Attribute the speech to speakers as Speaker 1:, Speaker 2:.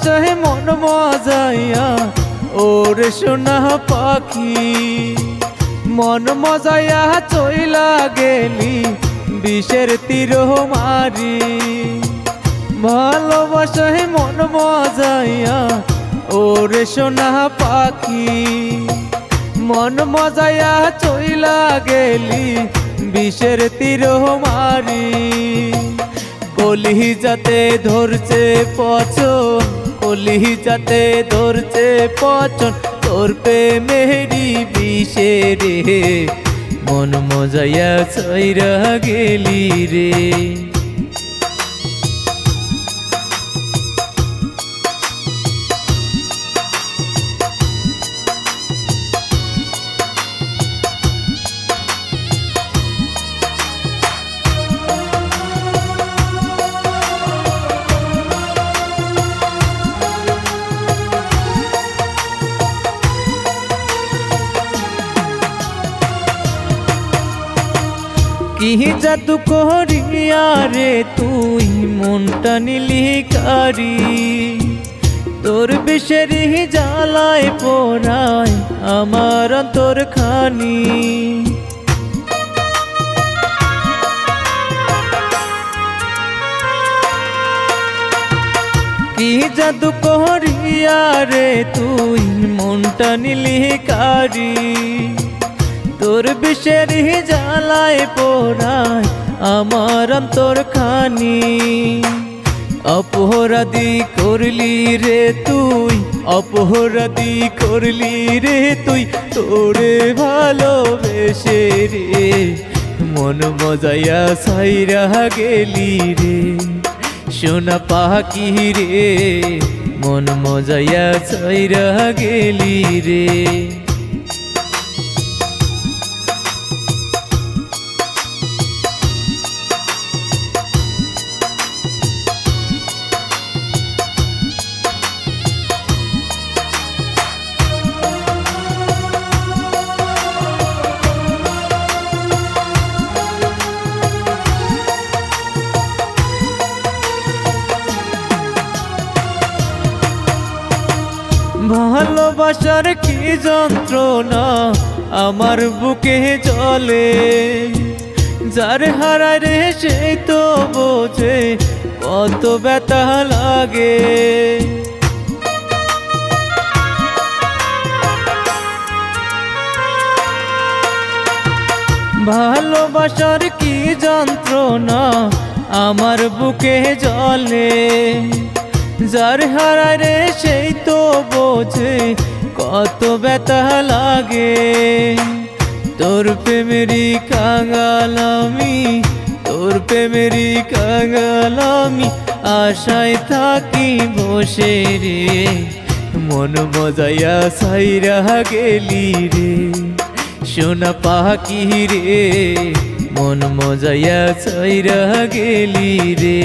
Speaker 1: ভালোবাসায় মন মজাইয়া ওরে সোনা পাখি মন মজাইয়া চইলা গেলি বিষের তীর মারি ভালোবাসায় মন মজাইয়া ওরে সোনা পাখি মন মজাইয়া চইলা গেলি বিষের তীর মারি কলিজাতে ধরছে পচন কলিজাতে ধরছে পচন তোর প্রেমেরি বিষে রে মন মজাইয়া চইরা গেলি রে কি জাদু করিয়া রে তুই মনটা নিলি কারি তোর বিষেরি জ্বালায় পোড়ায় আমার অন্তর খানি কি জাদু করিয়া রে তুই মনটা নিলি কারি তোর বিষের জ্বালায় পোড়ায় আমার অন্তর খানি অপরাধী করলি রে তুই অপরাধী করলি রে তুই তোরে ভালোবেসে রে মন মজাইয়া সাইরা গেলি রে সোনা পাখি রে মন মজাইয়া সাইরা গেলি রে ভালোবাসার কি যন্ত্রণা আমার বুকে জ্বলে যার হারায় রে সেই তো বোঝে কত ব্যথা লাগে ভালোবাসার কি যন্ত্রণা আমার বুকে জ্বলে যার হারায় রে সেই তো বোঝে কত ব্যথা লাগে তোর প্রেমেরি কাঙাল আমি তোর প্রেমেরি কাঙাল আমি আশায় থাকি বসে রে মন মজাইয়া সাইরা গেলি রে সোনা পাখি রে মন মজাইয়া সাইরা গেলি রে।